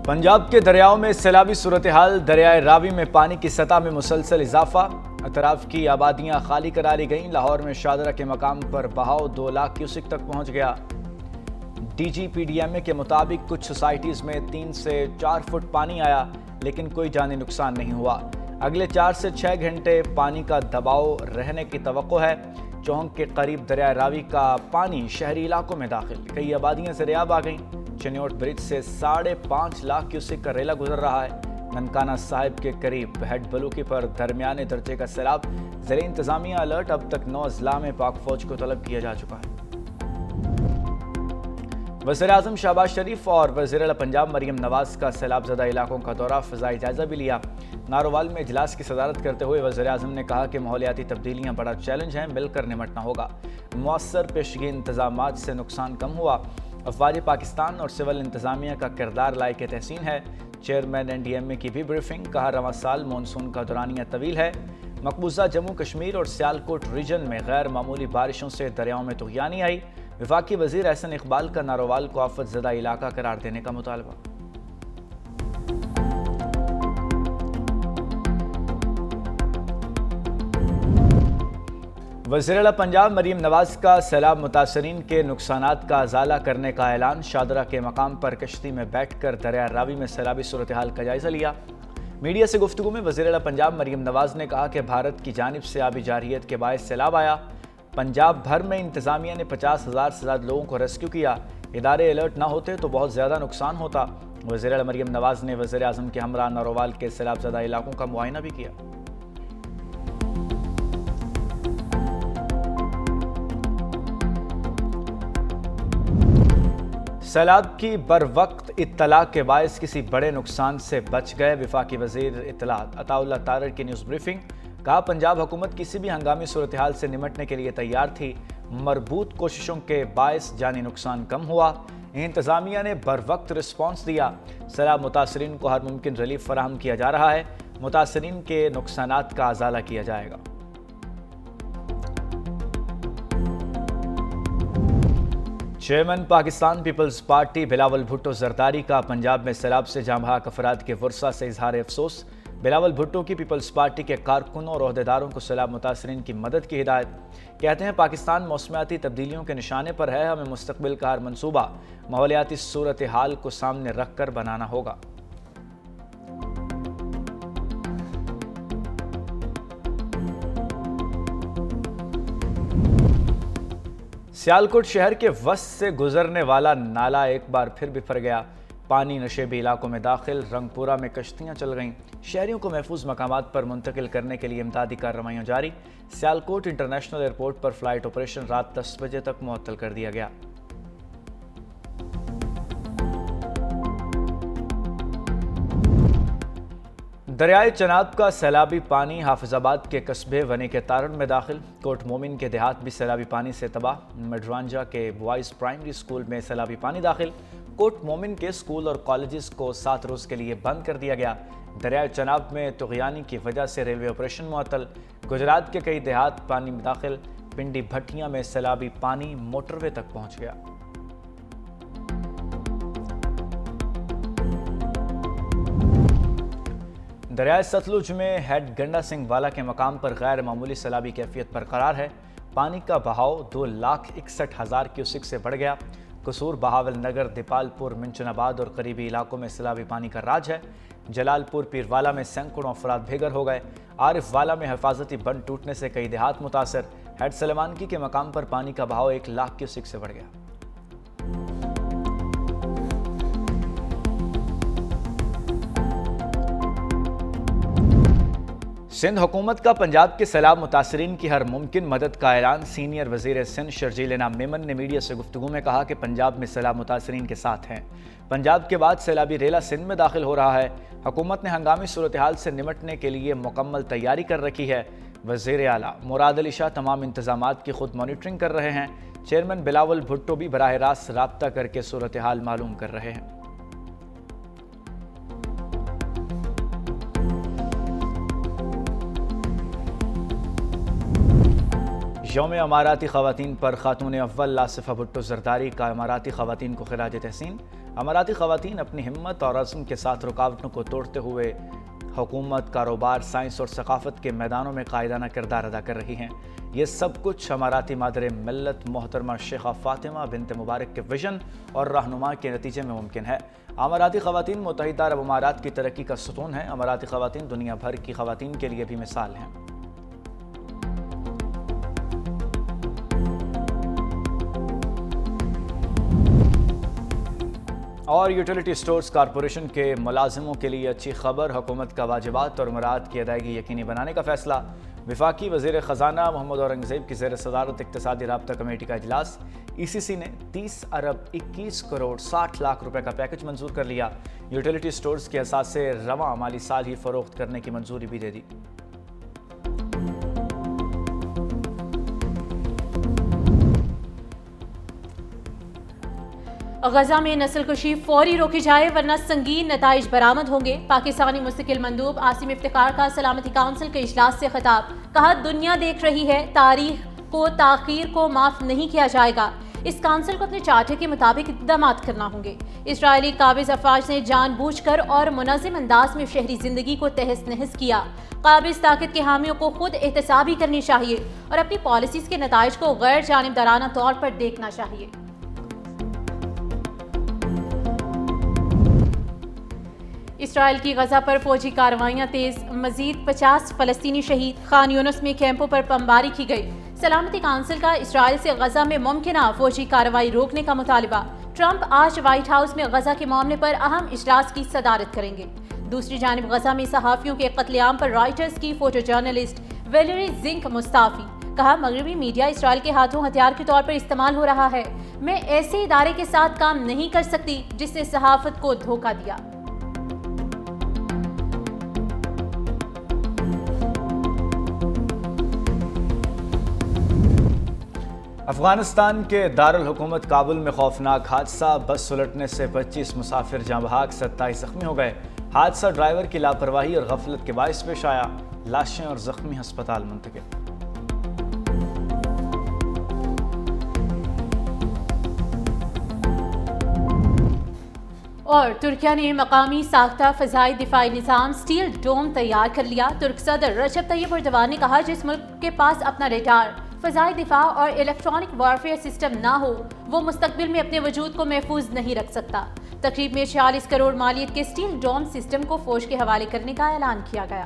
पंजाब के दरियाओं में सैलाबी सूरत हाल। दरियाए रावी में पानी की सतह में मुसलसल इजाफा। अतराफ की आबादियां खाली करा ली गईं। लाहौर में शादरा के मकाम पर बहाव 2 लाख क्यूसिक तक पहुंच गया। DGPDMA के मुताबिक कुछ सोसाइटीज में 3 से 4 फुट पानी आया, लेकिन कोई जानी नुकसान नहीं हुआ। अगले 4 से 6 घंटे पानी का दबाव रहने की तवक्को है। चौंक के करीब दरियाए रावी का पानी शहरी इलाकों में दाखिल। कई आबादियां ज़रियाब आ गईं। चिन्योट ब्रिज से 5.5 लाख क्यूसिक का रेला गुजर रहा है। ननकाना साहिब के करीब हेड बलूकी पर दरमियाने दर्जे का सैलाब। ज़िले इंतजामिया अलर्ट। अब तक 9 अजला में पाक फौज को तलब किया जा चुका है। वज़ीर-ए-आज़म शहबाज शरीफ और वज़ीर-ए-आला पंजाब मरीम नवाज का सैलाब ज़दा इलाकों का दौरा, फ़िज़ाई जायजा भी लिया। नारोवाल में इजलास की सदारत करते हुए वज़ीर-ए-आज़म ने कहा कि माहौलियाती तब्दीलियाँ बड़ा चैलेंज हैं, मिलकर निमटना होगा। मुअस्सर पेशगी इंतजामात से नुकसान कम हुआ। अफवाज पाकिस्तान और सिविल इंतजामिया का किरदार लायक तहसीन है। चेयरमैन NDMA की भी ब्रीफिंग। कहा रवां साल मानसून का दौरानिया तवील है। मकबूजा जम्मू कश्मीर और सियालकोट रीजन में गैर मामूली बारिशों से दरियाओं में तुग़यानी आई। वफाकी वज़ीर एहसन इकबाल का नारोवाल को आफत ज़दा इलाका करार देने का मुतालबा। वज़ीर-ए-आला पंजाब मरीम नवाज का सैलाब मुतासरीन के नुकसानात का अजाला करने का ऐलान। शादरा के मकाम पर कश्ती में बैठकर दरिया रावी में सैलाबी सूरत हाल का जायजा लिया। मीडिया से गुफ्तगू में वज़ीर-ए-आला पंजाब मरीम नवाज ने कहा कि भारत की जानिब से आबी जारियत के बायस सैलाब आया। पंजाब भर में इंतजामिया ने 50,000 से ज़्यादा लोगों को रेस्क्यू किया। इदारे अलर्ट ना होते तो बहुत ज़्यादा नुकसान होता। वज़ीर-ए-आला मरीम नवाज ने वज़ीर-ए-आज़म के हमरा नारोवाल के सैलाब ज़दा इलाकों का मुआयना भी किया। सैलाब की बर वक्त इत्तला के बायस किसी बड़े नुकसान से बच गए। वफाकी वज़ीर इत्तलात अताउल्लाह तारर की न्यूज़ ब्रीफिंग। कहा पंजाब हुकूमत किसी भी हंगामी सूरत हाल से निमटने के लिए तैयार थी। मरबूत कोशिशों के बायस जानी नुकसान कम हुआ। इंतज़ामिया ने बर वक्त रिस्पॉन्स दिया। सैलाब मुतासरीन को हर मुमकिन रिलीफ फराहम किया जा रहा है। मुतासरीन के नुकसानात का अजाला किया जाएगा। चेयरमैन पाकिस्तान पीपल्स पार्टी बिलावल भुट्टो जरदारी का पंजाब में सैलाब से जाँ बहक अफराद के वर्सा से इजहार अफसोस। बिलावल भुट्टो की पीपल्स पार्टी के कारकुनों और ओहदेदारों को सैलाब मुतासरीन की मदद की हिदायत। कहते हैं पाकिस्तान मौसमियाती तब्दीलियों के निशाने पर है। हमें मुस्तकबिल का हर मनसूबा माहौलियाती सूरत हाल को सामने रख कर बनाना होगा। सियालकोट शहर के वस्त से गुजरने वाला नाला एक बार फिर बिफर गया। पानी नशेबी इलाकों में दाखिल। रंगपुरा में कश्तियां चल गईं। शहरियों को महफूज मकामात पर मुंतकिल करने के लिए इमदादी कार्रवाइयां जारी। सियालकोट इंटरनेशनल एयरपोर्ट पर फ्लाइट ऑपरेशन रात 10 बजे तक मुअत्तल कर दिया गया। दरियाए चनाब का सैलाबी पानी हाफिजाबाद के कस्बे वनी के तारण में दाखिल। कोट मोमिन के देहात भी सैलाबी पानी से तबाह। मडवांजा के बॉयज़ प्राइमरी स्कूल में सैलाबी पानी दाखिल। कोट मोमिन के स्कूल और कॉलेजेस को 7 रोज़ के लिए बंद कर दिया गया। दरियाए चनाब में तुग़यानी की वजह से रेलवे ऑपरेशन मुअत्तल। गुजरात के कई देहात पानी में दाखिल। पिंडी भट्टियां में सैलाबी पानी मोटरवे तक पहुँच गया। दरियाए सतलुज में हेड गंडा सिंह वाला के मकाम पर गैर मामूली सैलाबी कैफियत बरकरार है। पानी का बहाव 2,61,000 क्यूसिक से बढ़ गया। कसूर, बहावल नगर, दीपालपुर, मिंचनाबाद और करीबी इलाकों में सैलाबी पानी का राज है। जलालपुर पीरवाला में सैकड़ों अफराद बेघर हो गए। आरिफ वाला में हिफाजती बंद टूटने से कई देहात मुतासर। हेड सलेमानकी के मकाम पर पानी का बहाव 1 लाख क्यूसिक से बढ़ गया। सिंध हुकूमत का पंजाब के सैलाब मुतासरीन की हर मुमकिन मदद का ऐलान। सीनियर वज़ीर सिंध शर्जील इनाम मेमन ने मीडिया से गुफ्तगू में कहा कि पंजाब में सैलाब मुतासरीन के साथ हैं। पंजाब के बाद सैलाबी रेला सिंध में दाखिल हो रहा है। हुकूमत ने हंगामी सूरत हाल से निमटने के लिए मुकम्मल तैयारी कर रखी है। वज़ीर आला मुराद अली शाह तमाम इंतजामात की खुद मॉनिटरिंग कर रहे हैं। चेयरमैन बिलावल भुट्टो भी बराह रास्त राब्ता करके सूरत हाल मालूम कर रहे हैं। यौम अमाराती ख़वातीन पर खातून अव्वल आसिफा भुट्टो जरदारी का अमाराती ख़वातीन को खिराज तहसीन। अमाराती ख़वातीन अपनी हिम्मत और अज़्म के साथ रुकावटों को तोड़ते हुए हुकूमत, कारोबार, साइंस और सकाफ़त के मैदानों में कायदाना किरदार अदा कर रही हैं। ये सब कुछ अमाराती मादर मिल्लत मोहतरमा शेखा फ़ातिमा बिनत मुबारक के विजन और रहनुमा के नतीजे में मुमकिन है। अमाराती ख़वातीन मुत्तहिदा अरब अमारात की तरक्की का सुतून है। अमाराती ख़वातीन दुनिया भर की ख़वातीन के लिए भी मिसाल हैं। और यूटिलिटी स्टोर्स कॉरपोरेशन के मुलाजिमों के लिए अच्छी खबर, हुकूमत का वाजिबात और मुराद की अदायगी यकीनी बनाने का फैसला। वफाकी वज़ीर ख़जाना मोहम्मद औरंगज़ेब की ज़ेर सदारत इक़्तिसादी राब्ता कमेटी का इजलास। ECC ने 30 अरब 21 करोड़ 60 लाख रुपए का पैकेज मंजूर कर लिया। यूटिलिटी स्टोर्स के असासे रवां माली साल ही फ़रोख्त करने की मंजूरी भी दे दी। गजा में नस्लकुशी फौरी रोकी जाए वरना संगीन नताइज बरामद होंगे। पाकिस्तानी मुस्तकिल मंदूब आसिम इफ्तिखार का सलामती काउंसिल के इजलास से खिताब। कहा, दुनिया देख रही है, तारीख को ताखीर को माफ नहीं किया जाएगा। इस काउंसिल को अपने चार्टर के मुताबिक इक़दाम करना होंगे। इसराइली काबिज अफवाज ने जानबूझकर और मुनज़्ज़म अंदाज में शहरी जिंदगी को तहस नहस किया। काबिज ताकत के हामियों को खुद एहतसाबी करनी चाहिए और अपनी पॉलिसीज के नताइज को गैर जानिबदाराना तौर पर देखना चाहिए। इसराइल की गजा पर फौजी कार्रवाइयां तेज, मजीद 50 फलस्तीनी शहीद। खान यूनुस में कैंपों पर बमबारी की गई। सलामती काउंसिल का इसराइल से गजा में मुमकिना फौजी कार्रवाई रोकने का मुतालबा। ट्रंप आज व्हाइट हाउस में गजा के मामले पर अहम इजलास की सदारत करेंगे। दूसरी जानिब गजा में सहाफियों के कत्लेआम पर रॉयटर्स की फोटो जर्नलिस्ट वेलेरी जिंक मुस्ताफी। कहा, मगरबी मीडिया इसराइल के हाथों हथियार के तौर पर इस्तेमाल हो रहा है। मैं ऐसे इदारे के साथ काम नहीं कर सकती जिसने सहाफत को धोखा दिया। अफगानिस्तान के दारुल हुकूमत काबुल में खौफनाक हादसा। बस उलटने से 25 मुसाफिर जाँ बहाक, 27 जख्मी हो गए। हादसा ड्राइवर की लापरवाही और गफलत के बायस पेश आया। लाशें और जख्मी अस्पताल मुंतकिल। और तुर्किया ने मकामी साख्ता फ़ज़ाई दिफाई निज़ाम स्टील डोम तैयार कर लिया। तुर्क सदर रजब तैयब एर्दोगान ने कहा, जिस मुल्क के पास अपना रेडार, फ़ज़ाई दिफा और इलेक्ट्रॉनिक वारफेयर सिस्टम ना हो, वो मुस्तकबिल में अपने वजूद को महफूज नहीं रख सकता। तकरीब में 46 करोड़ मालियत के स्टील डोम सिस्टम को फौज के हवाले करने का ऐलान किया गया।